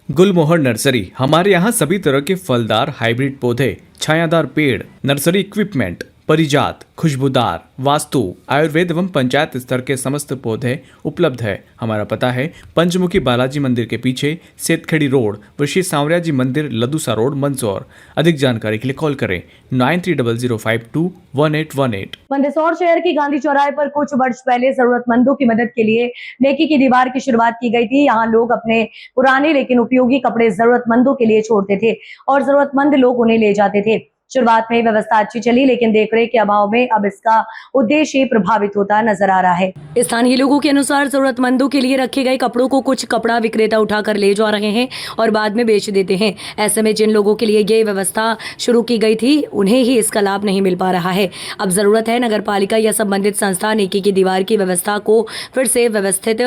गुलमोहर nursery. हमारे यहाँ सभी तरह के फलदार हाइब्रिड पौधे, छायादार पेड़, नर्सरी इक्विपमेंट, परिजात, खुशबूदार, वास्तु, आयुर्वेद एवं पंचायत स्तर के समस्त पौधे उपलब्ध है। हमारा पता है पंचमुखी बालाजी मंदिर के पीछे, सेतखेड़ी रोड, व श्री सांवरिया जी मंदिर, लदूसा रोड, मंदसौर। अधिक जानकारी के लिए कॉल करें 9300521818। मंदसौर शहर की गांधी चौराहे पर कुछ वर्ष पहले जरूरतमंदों की मदद के लिए नेकी की दीवार की शुरुआत की गई थी। यहाँ लोग अपने पुराने लेकिन उपयोगी कपड़े जरूरतमंदों के लिए छोड़ते थे और जरूरतमंद लोग उन्हें ले जाते थे। शुरुआत में व्यवस्था अच्छी चली, लेकिन देखरेख के अभाव में अब इसका उद्देश्य प्रभावित होता नजर आ रहा है। स्थानीय लोगों के अनुसार जरूरतमंदों के लिए रखे गए कपड़ों को कुछ कपड़ा विक्रेता उठाकर ले जा रहे हैं और बाद में बेच देते हैं। ऐसे में जिन लोगों के लिए ये व्यवस्था शुरू की गई थी उन्हें ही इसका लाभ नहीं मिल पा रहा है। अब जरूरत है नगर पालिका या संबंधित संस्था नेकी की दीवार की व्यवस्था को फिर से व्यवस्थित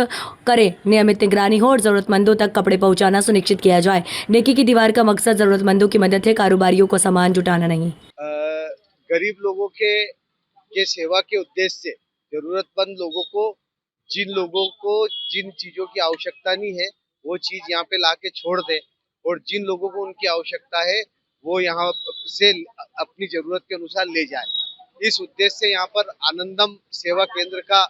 करे, नियमित निगरानी हो और जरूरतमंदों तक कपड़े पहुंचाना सुनिश्चित किया जाए। नेकी की दीवार का मकसद जरूरतमंदों की मदद है, कारोबारियों को सामान जुटाना नहीं। गरीब लोगों के सेवा के उद्देश्य से जरूरतमंद लोगों को जिन चीजों की आवश्यकता नहीं है वो चीज यहाँ पे लाके छोड़ दे, और जिन लोगों को उनकी आवश्यकता है वो यहाँ से अपनी जरूरत के अनुसार ले जाए। इस उद्देश्य से यहाँ पर आनंदम सेवा केंद्र का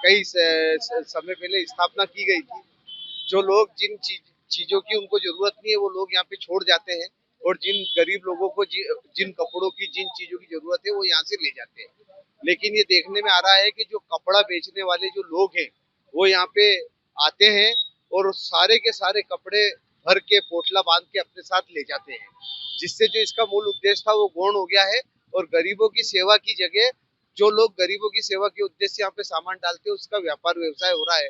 कई समय पहले स्थापना की गई थी। जो लोग जिन चीजों की उनको जरूरत नहीं है वो लोग यहाँ पे छोड़ जाते हैं, और जिन गरीब लोगों को जिन कपड़ों की जिन चीजों की जरूरत है वो यहाँ से ले जाते हैं। लेकिन ये देखने में आ रहा है कि जो कपड़ा बेचने वाले जो लोग हैं वो यहाँ पे आते हैं और सारे के सारे कपड़े भर के पोटला बांध के अपने साथ ले जाते हैं, जिससे जो इसका मूल उद्देश्य था वो गौण हो गया है। और गरीबों की सेवा की जगह जो लोग गरीबों की सेवा के उद्देश्य से यहाँ पे सामान डालते हैं उसका व्यापार व्यवसाय हो रहा है।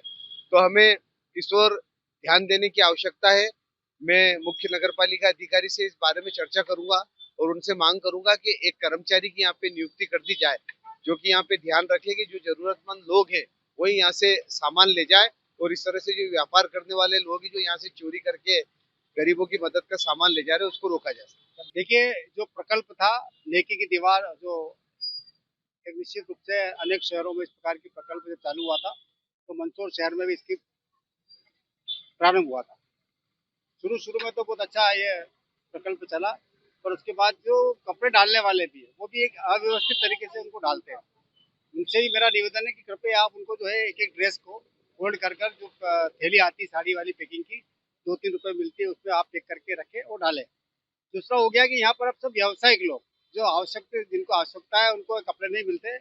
तो हमें इस ओर ध्यान देने की आवश्यकता है। मैं मुख्य नगर पालिका अधिकारी से इस बारे में चर्चा करूंगा और उनसे मांग करूंगा कि एक कर्मचारी की यहाँ पे नियुक्ति कर दी जाए, जो कि यहाँ पे ध्यान रखे कि जो जरूरतमंद लोग हैं वही यहाँ से सामान ले जाए, और इस तरह से जो व्यापार करने वाले लोग हैं जो यहाँ से चोरी करके गरीबों की मदद का सामान ले जा रहे हैं उसको रोका जा सकता। देखिए, जो प्रकल्प था नेकी की दीवार, जो एक निश्चित रूप से अनेक शहरों में इस प्रकार की प्रकल्प जब चालू हुआ था तो मंदसौर शहर में भी इसकी प्रारंभ हुआ था। शुरू में तो बहुत अच्छा ये प्रकल्प चला, पर उसके बाद जो कपड़े डालने वाले भी है वो भी एक अव्यवस्थित तरीके से उनको डालते हैं। उनसे ही मेरा निवेदन है कि कृपया आप उनको जो है एक ड्रेस को फोल्ड कर जो थैली आती है साड़ी वाली पैकिंग की, 2-3 रुपए मिलती है, उसमें आप पैक करके रखें और डालें। दूसरा हो गया कि यहाँ पर अब सब व्यावसायिक लोग जो जिनको आवश्यकता है उनको कपड़े नहीं मिलते,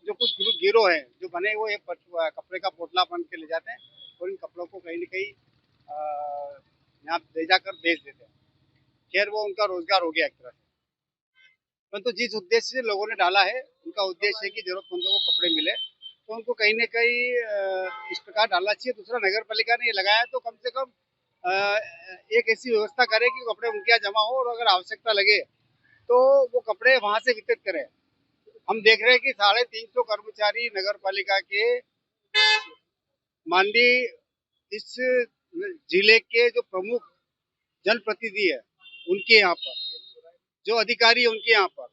जो कुछ गिरोह है जो बने हुए कपड़े का पोटला बन के ले जाते हैं और इन कपड़ों को कहीं न कहीं यहाँ ले जाकर बेच देते हैं। खैर वो उनका रोजगार हो गया एक तरह से, परंतु जिस उद्देश्य से लोगों ने डाला है उनका उद्देश्य है कि जरूरतमंदों को कपड़े मिले, तो उनको कहीं न कहीं इस प्रकार डालना चाहिए। दूसरा, नगर पालिका ने ये लगाया तो कम से कम एक ऐसी व्यवस्था करे कि कपड़े उनके यहाँ जमा हो, और अगर आवश्यकता लगे तो वो कपड़े वहां से वितरित करें। हम देख रहे हैं कि 350 कर्मचारी नगर पालिका के माननीय इस जिले के जो प्रमुख जनप्रतिनिधि है उनके यहाँ पर, जो अधिकारी है उनके यहाँ पर,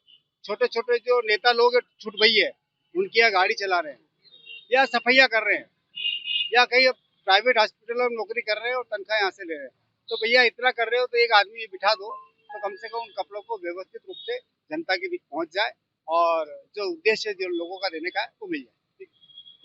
छोटे छोटे जो नेता लोग छुट भई है उनके यहाँ गाड़ी चला रहे हैं, या सफाइया कर रहे हैं, या कहीं प्राइवेट हॉस्पिटल में नौकरी कर रहे हैं और तनख्वाह यहाँ से ले रहे हैं। तो भैया इतना कर रहे हो तो एक आदमी बिठा दो, तो कम से कम उन कपड़ों को व्यवस्थित रूप से जनता के बीच पहुंच जाए और जो उद्देश्य जो लोगों का देने का है वो मिल जाए।